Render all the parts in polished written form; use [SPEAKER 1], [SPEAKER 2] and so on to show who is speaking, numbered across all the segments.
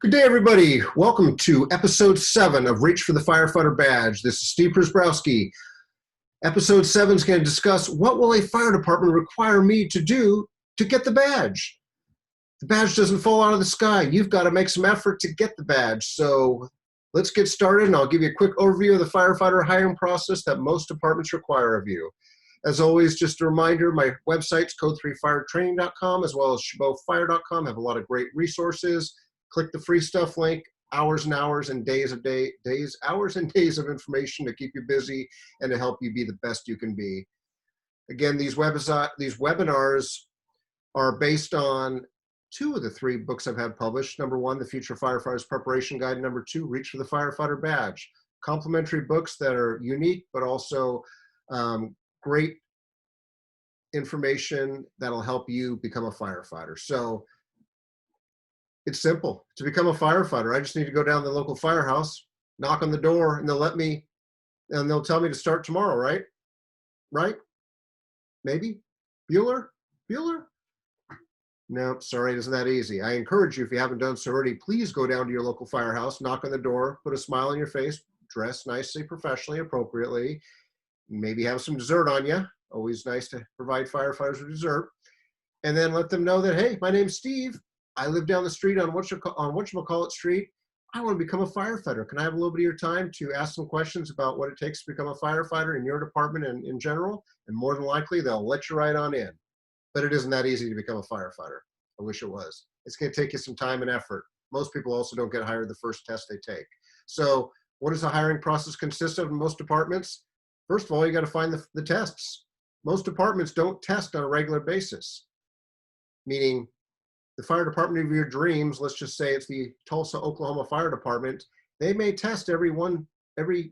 [SPEAKER 1] Good day, everybody. Welcome to episode 7 of Reach for the Firefighter Badge. This is Steve Prziborowski. Episode 7 is going to discuss what will a fire department require me to do to get the badge. The badge doesn't fall out of the sky. You've got to make some effort to get the badge. So let's get started, and I'll give you a quick overview of the firefighter hiring process that most departments require of you. As always, just a reminder, my websites, code3firetraining.com, as well as chabotfire.com, have a lot of great resources. Click the free stuff link, hours and hours and days of information to keep you busy and to help you be the best you can be. Again, these webinars are based on 2 of the 3 books I've had published. Number 1, The Future Firefighters Preparation Guide. Number 2, Reach for the Firefighter Badge. Complementary books that are unique, but also great information that'll help you become a firefighter. So it's simple. To become a firefighter, I just need to go down to the local firehouse, knock on the door, and they'll tell me to start tomorrow, right? Right? Maybe? Bueller? No, sorry, it isn't that easy. I encourage you, if you haven't done so already, please go down to your local firehouse, knock on the door, put a smile on your face, dress nicely, professionally, appropriately, maybe have some dessert on you. Always nice to provide firefighters with dessert. And then let them know that, hey, my name's Steve. I live down the street on whatchamacallit Street. I want to become a firefighter. Can I have a little bit of your time to ask some questions about what it takes to become a firefighter in your department and in general? And more than likely, they'll let you right on in. But it isn't that easy to become a firefighter. I wish it was. It's going to take you some time and effort. Most people also don't get hired the first test they take. So what does the hiring process consist of in most departments? First of all, you got to find the tests. Most departments don't test on a regular basis, meaning the fire department of your dreams, let's just say it's the Tulsa, Oklahoma Fire Department, they may test every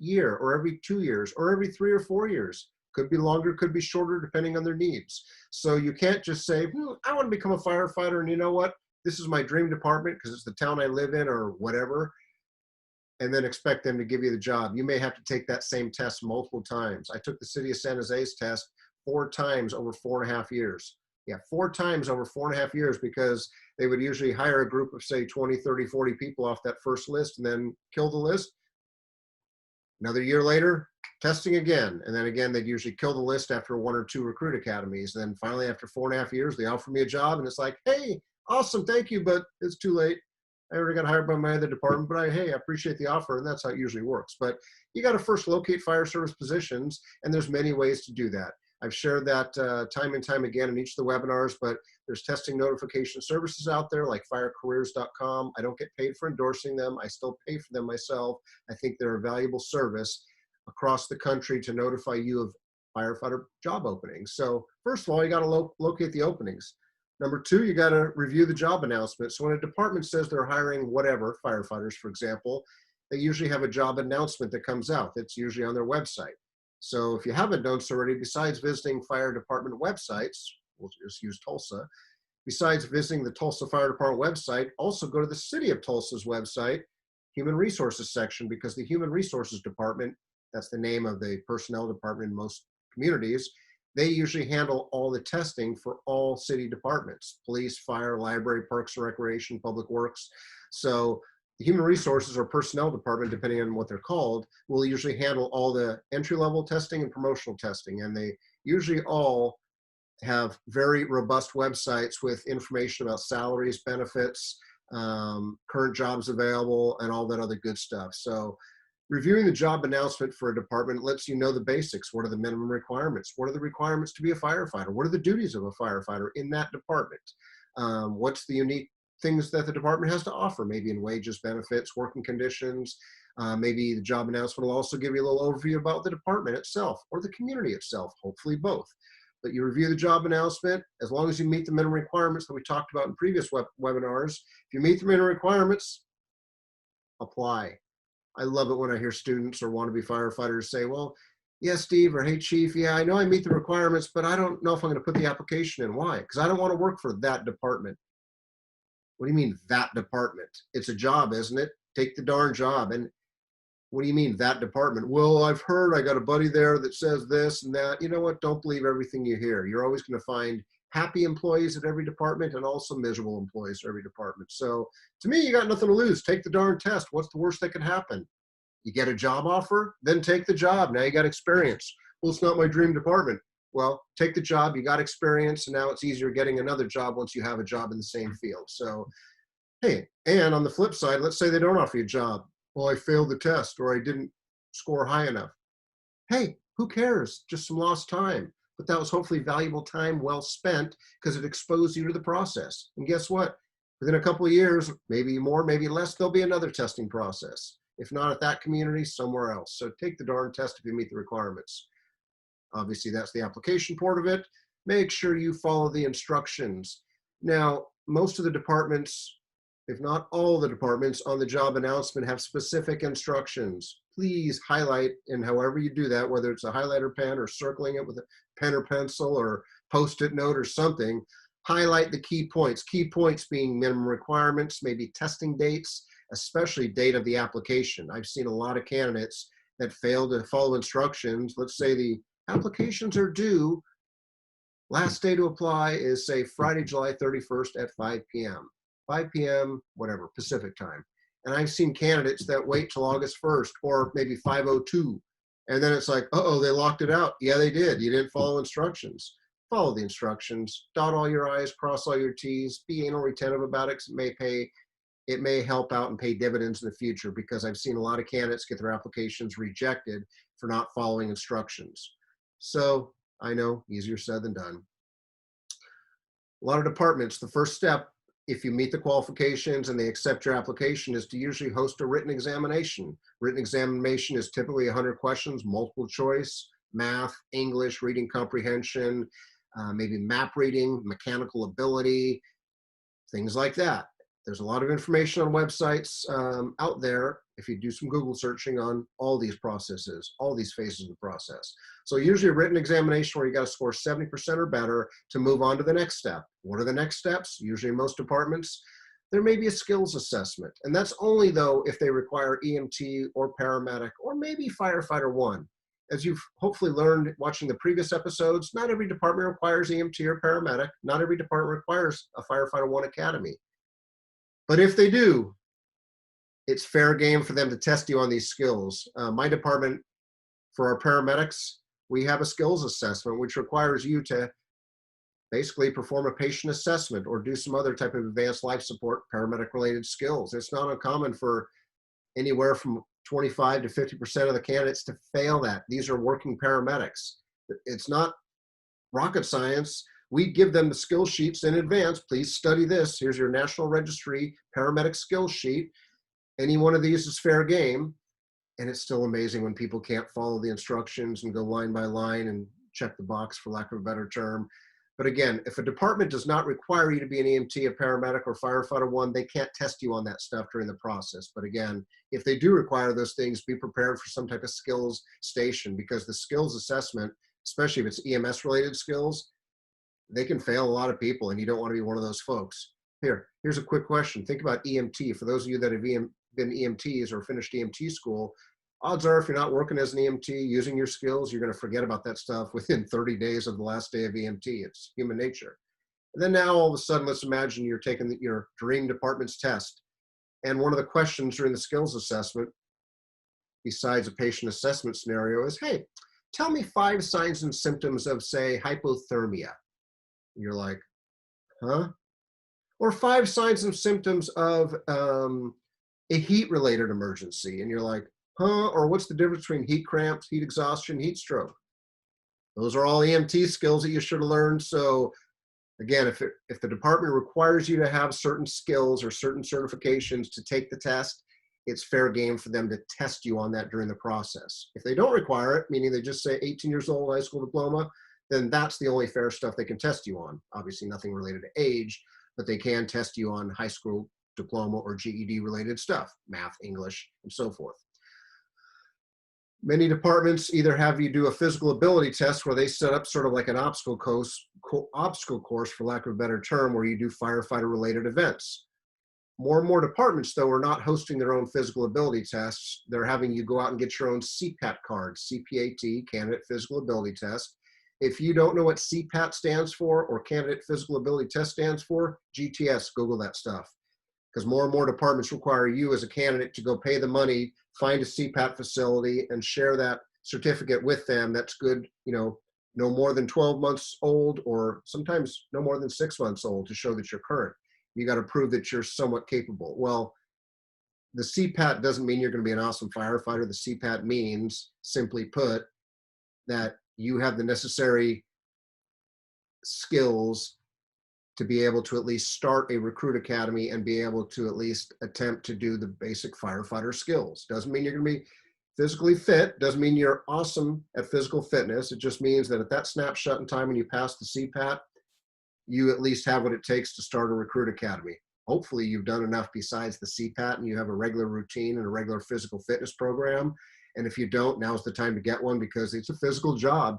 [SPEAKER 1] year or every 2 years or every 3 or 4 years. Could be longer, could be shorter, depending on their needs. So you can't just say, I want to become a firefighter, and you know what? This is my dream department because it's the town I live in or whatever, and then expect them to give you the job. You may have to take that same test multiple times. I took the city of San Jose's test 4 times over 4.5 years. Yeah, 4 times over 4.5 years, because they would usually hire a group of, say, 20, 30, 40 people off that first list and then kill the list. Another year later, testing again. And then again, they'd usually kill the list after 1 or 2 recruit academies. And then finally, after 4.5 years, they offer me a job, and it's like, hey, awesome, thank you, but it's too late. I already got hired by my other department, but hey, I appreciate the offer, and that's how it usually works. But you got to first locate fire service positions, and there's many ways to do that. I've shared that time and time again in each of the webinars, but there's testing notification services out there like firecareers.com. I don't get paid for endorsing them. I still pay for them myself. I think they're a valuable service across the country to notify you of firefighter job openings. So first of all, you got to locate the openings. Number 2, you got to review the job announcement. So when a department says they're hiring whatever, firefighters, for example, they usually have a job announcement that comes out. That's usually on their website. So if you haven't done so already, besides visiting fire department websites, we'll just use Tulsa, besides visiting the Tulsa Fire Department website, also go to the City of Tulsa's website, Human Resources section, because the Human Resources Department, that's the name of the personnel department in most communities, they usually handle all the testing for all city departments, police, fire, library, parks and recreation, public works. So the Human Resources or Personnel Department, depending on what they're called, will usually handle all the entry-level testing and promotional testing. And they usually all have very robust websites with information about salaries, benefits, current jobs available, and all that other good stuff. So reviewing the job announcement for a department lets you know the basics. What are the minimum requirements? What are the requirements to be a firefighter? What are the duties of a firefighter in that department? What's the unique things that the department has to offer, maybe in wages, benefits, working conditions. Maybe the job announcement will also give you a little overview about the department itself or the community itself, hopefully both. But you review the job announcement, as long as you meet the minimum requirements that we talked about in previous webinars. If you meet the minimum requirements, apply. I love it when I hear students or wannabe firefighters say, well, yeah, Steve, or hey, Chief, yeah, I know I meet the requirements, but I don't know if I'm going to put the application in. Why? Because I don't want to work for that department. What do you mean, that department? It's a job, isn't it? Take the darn job. And what do you mean, that department? Well, I've heard, I got a buddy there that says this and that. You know what? Don't believe everything you hear. You're always going to find happy employees at every department and also miserable employees at every department. So to me, you got nothing to lose. Take the darn test. What's the worst that could happen? You get a job offer, then take the job. Now you got experience. Well, it's not my dream department. Well, take the job, you got experience, and now it's easier getting another job once you have a job in the same field. So, hey, and on the flip side, let's say they don't offer you a job. Well, I failed the test or I didn't score high enough. Hey, who cares? Just some lost time. But that was hopefully valuable time well spent because it exposed you to the process. And guess what? Within a couple of years, maybe more, maybe less, there'll be another testing process. If not at that community, somewhere else. So take the darn test if you meet the requirements. Obviously, that's the application part of it. Make sure you follow the instructions. Now, most of the departments, if not all the departments on the job announcement have specific instructions. Please highlight, and however you do that, whether it's a highlighter pen or circling it with a pen or pencil or post-it note or something, highlight the key points. Key points being minimum requirements, maybe testing dates, especially date of the application. I've seen a lot of candidates that fail to follow instructions. Let's say the applications are due. Last day to apply is, say, Friday, July 31st at 5 p.m. 5 p.m., whatever, Pacific time. And I've seen candidates that wait till August 1st or maybe 5:02. And then it's like, uh-oh, they locked it out. Yeah, they did. You didn't follow instructions. Follow the instructions. Dot all your I's, cross all your T's. Be anal retentive about it, 'cause it may help out and pay dividends in the future, because I've seen a lot of candidates get their applications rejected for not following instructions. So I know, easier said than done. A lot of departments, the first step, if you meet the qualifications and they accept your application, is to usually host a written examination. Written examination is typically 100 questions, multiple choice, math, English, reading comprehension, maybe map reading, mechanical ability, things like that. There's a lot of information on websites out there if you do some Google searching on all these processes, all these phases of the process. So usually a written examination where you got to score 70% or better to move on to the next step. What are the next steps? Usually in most departments, there may be a skills assessment. And that's only though if they require EMT or paramedic or maybe firefighter 1. As you've hopefully learned watching the previous episodes, not every department requires EMT or paramedic. Not every department requires a firefighter 1 academy. But if they do, it's fair game for them to test you on these skills. My department, for our paramedics, we have a skills assessment, which requires you to basically perform a patient assessment or do some other type of advanced life support paramedic related skills. It's not uncommon for anywhere from 25 to 50% of the candidates to fail that. These are working paramedics. It's not rocket science. We give them the skill sheets in advance. Please study this. Here's your National Registry paramedic skill sheet. Any one of these is fair game. And it's still amazing when people can't follow the instructions and go line by line and check the box, for lack of a better term. But again, if a department does not require you to be an EMT, a paramedic, or firefighter 1, they can't test you on that stuff during the process. But again, if they do require those things, be prepared for some type of skills station, because the skills assessment, especially if it's EMS related skills, they can fail a lot of people, and you don't want to be one of those folks. Here's a quick question. Think about EMT. For those of you that have been EMTs or finished EMT school, odds are if you're not working as an EMT using your skills, you're going to forget about that stuff within 30 days of the last day of EMT. It's human nature. And then now all of a sudden, let's imagine you're taking your dream department's test. And one of the questions during the skills assessment, besides a patient assessment scenario, is, hey, tell me 5 signs and symptoms of, say, hypothermia. And you're like, huh? Or 5 signs and symptoms of a heat-related emergency. And you're like, huh? Or what's the difference between heat cramps, heat exhaustion, heat stroke? Those are all EMT skills that you should have learned. So again, if the department requires you to have certain skills or certain certifications to take the test, it's fair game for them to test you on that during the process. If they don't require it, meaning they just say 18 years old, high school diploma, then that's the only fair stuff they can test you on. Obviously nothing related to age, but they can test you on high school diploma or GED related stuff, math, English, and so forth. Many departments either have you do a physical ability test where they set up sort of like an obstacle course, for lack of a better term, where you do firefighter related events. More and more departments, though, are not hosting their own physical ability tests. They're having you go out and get your own CPAT card, CPAT, Candidate Physical Ability Test. If you don't know what CPAT stands for or Candidate Physical Ability Test stands for, GTS, Google that stuff. Because more and more departments require you as a candidate to go pay the money, find a CPAT facility, and share that certificate with them. That's good, you know, no more than 12 months old, or sometimes no more than 6 months old, to show that you're current. You got to prove that you're somewhat capable. Well, the CPAT doesn't mean you're going to be an awesome firefighter. The CPAT means, simply put, that you have the necessary skills to be able to at least start a recruit academy and be able to at least attempt to do the basic firefighter skills. Doesn't mean you're going to be physically fit, doesn't mean you're awesome at physical fitness. It just means that at that snapshot in time when you pass the CPAT, you at least have what it takes to start a recruit academy. Hopefully you've done enough besides the CPAT and you have a regular routine and a regular physical fitness program. And if you don't, now's the time to get one, because it's a physical job.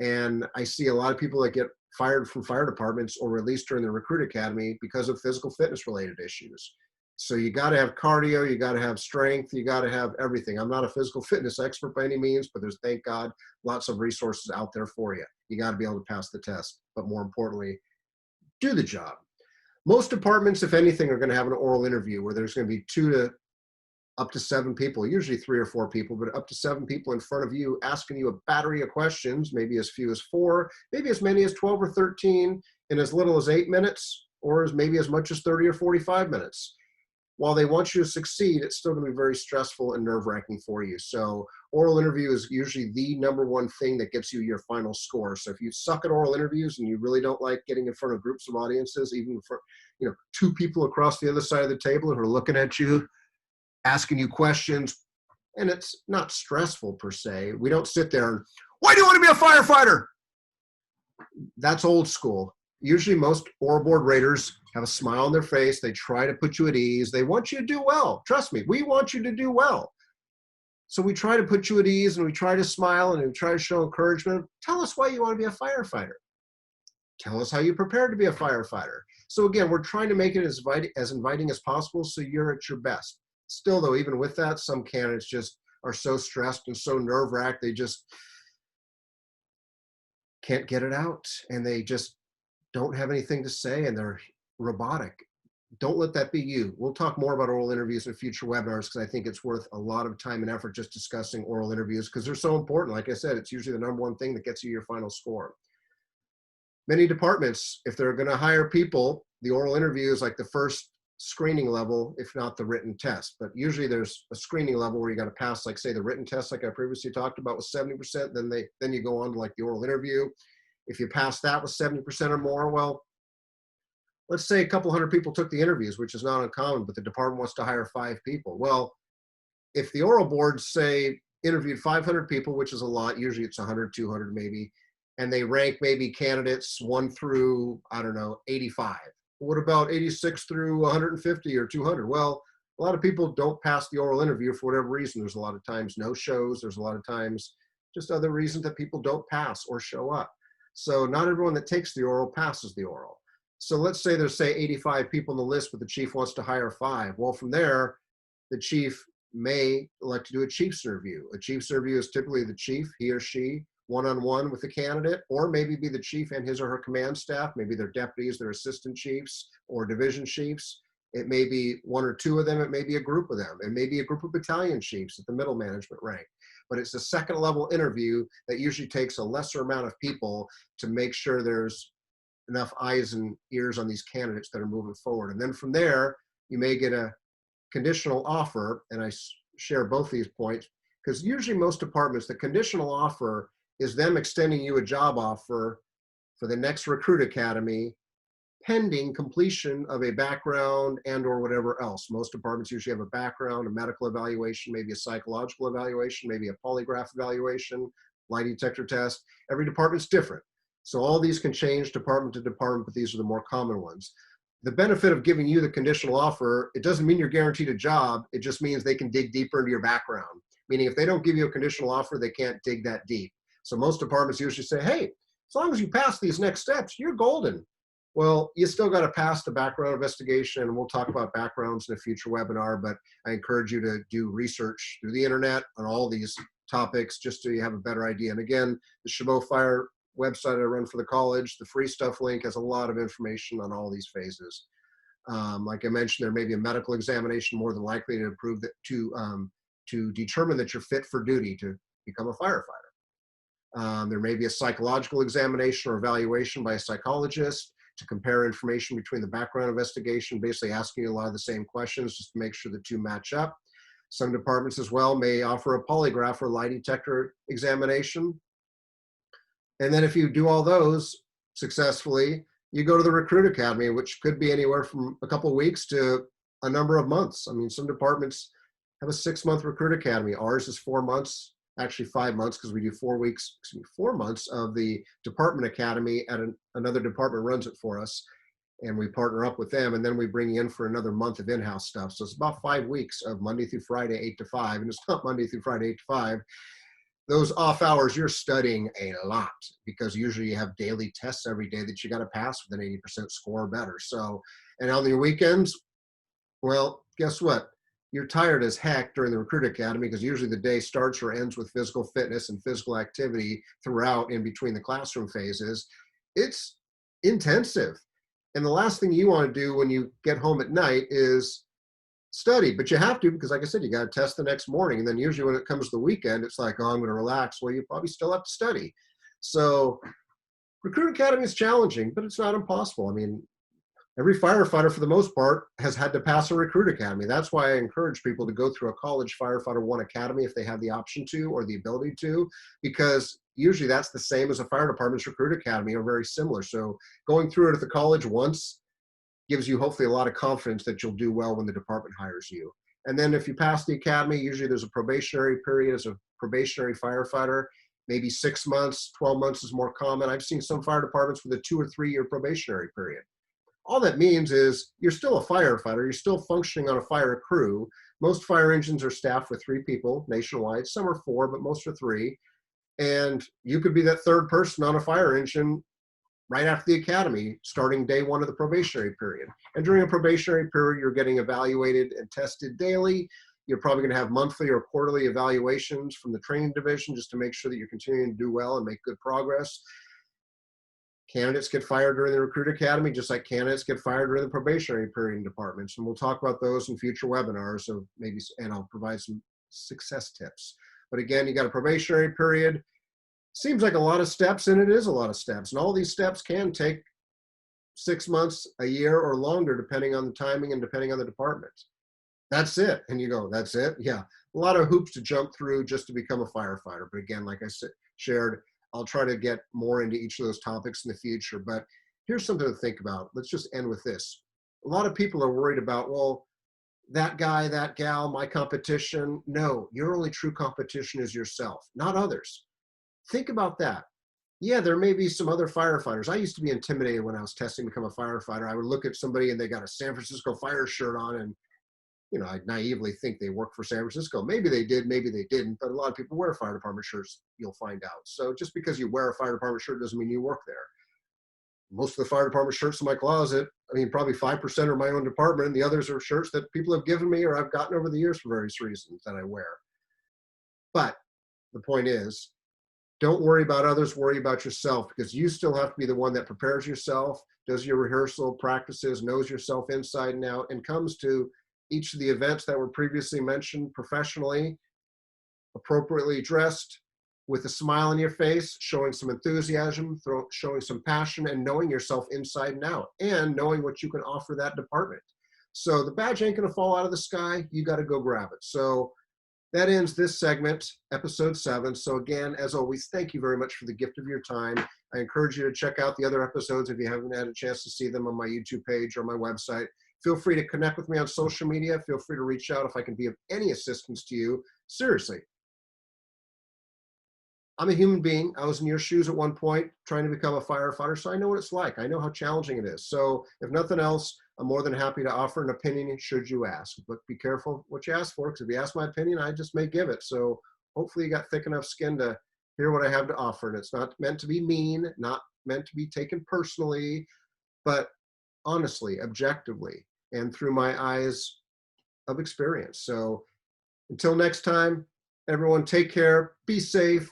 [SPEAKER 1] And I see a lot of people that get fired from fire departments or released during the recruit academy because of physical fitness related issues. So you got to have cardio, you got to have strength, you got to have everything. I'm not a physical fitness expert by any means, but there's, thank God, lots of resources out there for you. You got to be able to pass the test, but more importantly, do the job. Most departments, if anything, are going to have an oral interview where there's going to be 2 to up to 7 people, usually 3 or 4 people, but up to 7 people in front of you asking you a battery of questions, maybe as few as 4, maybe as many as 12 or 13 in as little as 8 minutes, or maybe as much as 30 or 45 minutes. While they want you to succeed, it's still going to be very stressful and nerve-wracking for you. So oral interview is usually the #1 thing that gets you your final score. So if you suck at oral interviews and you really don't like getting in front of groups of audiences, even for, you know, 2 people across the other side of the table who are looking at you, asking you questions, and it's not stressful per se. We don't sit there and, why do you want to be a firefighter? That's old school. Usually most oral board raters have a smile on their face. They try to put you at ease. They want you to do well. Trust me, we want you to do well. So we try to put you at ease, and we try to smile, and we try to show encouragement. Tell us why you want to be a firefighter. Tell us how you prepared to be a firefighter. So again, we're trying to make it as inviting as possible so you're at your best. Still though, even with that, some candidates just are so stressed and so nerve-wracked, they just can't get it out, and they just don't have anything to say, and they're robotic. Don't let that be you. We'll talk more about oral interviews in future webinars, because I think it's worth a lot of time and effort just discussing oral interviews, because they're so important. Like I said, it's usually the #1 thing that gets you your final score. Many departments, if they're going to hire people, the oral interview is like the first screening level, if not the written test. But usually there's a screening level where you got to pass, like say the written test, like I previously talked about, with 70%. Then you go on to like the oral interview. If you pass that with 70% or more, well, let's say a couple hundred people took the interviews, which is not uncommon, but the department wants to hire 5 people. Well, if the oral boards say interviewed 500 people, which is a lot, usually it's 100, 200 maybe, and they rank maybe candidates 1 through, I don't know, 85. What about 86 through 150 or 200? Well, a lot of people don't pass the oral interview for whatever reason. There's a lot of times no shows. There's a lot of times just other reasons that people don't pass or show up. So not everyone that takes the oral passes the oral. So let's say there's, say, 85 people on the list, but the chief wants to hire 5. Well, from there, the chief may elect to do a chief's interview. A chief's interview is typically the chief, he or she, one-on-one with the candidate, or maybe be the chief and his or her command staff, maybe their deputies, their assistant chiefs, or division chiefs. It may be 1 or 2 of them, it may be a group of them, it may be a group of battalion chiefs at the middle management rank. But it's a second level interview that usually takes a lesser amount of people to make sure there's enough eyes and ears on these candidates that are moving forward. And then from there, you may get a conditional offer, and I share both these points, because usually most departments, the conditional offer is them extending you a job offer for the next recruit academy, pending completion of a background and or whatever else. Most departments usually have a background, a medical evaluation, maybe a psychological evaluation, maybe a polygraph evaluation, lie detector test. Every department's different. So all these can change department to department, but these are the more common ones. The benefit of giving you the conditional offer, it doesn't mean you're guaranteed a job. It just means they can dig deeper into your background. Meaning if they don't give you a conditional offer, they can't dig that deep. So most departments usually say, hey, as long as you pass these next steps, you're golden. Well, you still got to pass the background investigation, and we'll talk about backgrounds in a future webinar, but I encourage you to do research through the internet on all these topics just so you have a better idea. And again, the Chabot Fire website I run for the college, the free stuff link, has a lot of information on all these phases. Like I mentioned, there may be a medical examination more than likely to prove that to determine that you're fit for duty to become a firefighter. There may be a psychological examination or evaluation by a psychologist to compare information between the background investigation, basically asking you a lot of the same questions just to make sure the two match up. Some departments as well may offer a polygraph or lie detector examination. And then if you do all those successfully, you go to the recruit academy, which could be anywhere from a couple of weeks to a number of months. I mean, some departments have a 6-month recruit academy. Ours is 4 months, actually 5 months, because we do 4 months of the department academy at another department runs it for us. And we partner up with them, and then we bring you in for another month of in-house stuff. So it's about 5 weeks of Monday through Friday, 8 to 5. And it's not Monday through Friday, 8 to 5. Those off hours, you're studying a lot, because usually you have daily tests every day that you got to pass with an 80% score or better. So, and on your weekends, well, guess what? You're tired as heck during the recruit academy, because usually the day starts or ends with physical fitness and physical activity throughout in between the classroom phases. It's intensive. And the last thing you want to do when you get home at night is study, but you have to, because like I said, you got to test the next morning. And then usually when it comes to the weekend, it's like, oh, I'm going to relax. Well, you probably still have to study. So recruit academy is challenging, but it's not impossible. I mean, every firefighter for the most part has had to pass a recruit academy. That's why I encourage people to go through a college firefighter 1 academy if they have the option to or the ability to, because usually that's the same as a fire department's recruit academy, or very similar. So going through it at the college once gives you hopefully a lot of confidence that you'll do well when the department hires you. And then if you pass the academy, usually there's a probationary period as a probationary firefighter, maybe 6 months, 12 months is more common. I've seen some fire departments with a 2 or 3 year probationary period. All that means is you're still a firefighter, you're still functioning on a fire crew. Most fire engines are staffed with 3 people nationwide. Some are 4, but most are 3. And you could be that third person on a fire engine right after the academy, starting day 1 of the probationary period. And during a probationary period, you're getting evaluated and tested daily. You're probably going to have monthly or quarterly evaluations from the training division just to make sure that you're continuing to do well and make good progress. Candidates get fired during the recruit academy, just like candidates get fired during the probationary period in departments. And we'll talk about those in future webinars, so maybe, and I'll provide some success tips. But again, you got a probationary period. Seems like a lot of steps, and it is a lot of steps. And all these steps can take 6 months, a year, or longer, depending on the timing and depending on the department. That's it. And you go, that's it? Yeah. A lot of hoops to jump through just to become a firefighter. But again, like I shared, I'll try to get more into each of those topics in the future. But here's something to think about. Let's just end with this. A lot of people are worried about, well, that guy, that gal, my competition. No, your only true competition is yourself, not others. Think about that. Yeah, there may be some other firefighters. I used to be intimidated when I was testing to become a firefighter. I would look at somebody and they got a San Francisco Fire shirt on, and I naively think they work for San Francisco. Maybe they did, maybe they didn't, but a lot of people wear fire department shirts, you'll find out. So just because you wear a fire department shirt doesn't mean you work there. Most of the fire department shirts in my closet, I mean, probably 5% are my own department, and the others are shirts that people have given me or I've gotten over the years for various reasons that I wear. But the point is, don't worry about others, worry about yourself, because you still have to be the one that prepares yourself, does your rehearsal practices, knows yourself inside and out, and comes to each of the events that were previously mentioned professionally, appropriately dressed, with a smile on your face, showing some enthusiasm, showing some passion, and knowing yourself inside and out, and knowing what you can offer that department. So the badge ain't gonna fall out of the sky, you gotta go grab it. So that ends this segment, episode 7. So again, as always, thank you very much for the gift of your time. I encourage you to check out the other episodes if you haven't had a chance to see them on my YouTube page or my website. Feel free to connect with me on social media. Feel free to reach out if I can be of any assistance to you. Seriously. I'm a human being. I was in your shoes at one point trying to become a firefighter, so I know what it's like. I know how challenging it is. So if nothing else, I'm more than happy to offer an opinion should you ask. But be careful what you ask for, because if you ask my opinion, I just may give it. So hopefully you got thick enough skin to hear what I have to offer. And it's not meant to be mean, not meant to be taken personally, but honestly, objectively, and through my eyes of experience. So until next time, everyone, take care, be safe.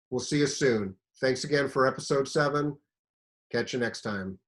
[SPEAKER 1] We'll see you soon. Thanks again for episode 7. Catch you next time.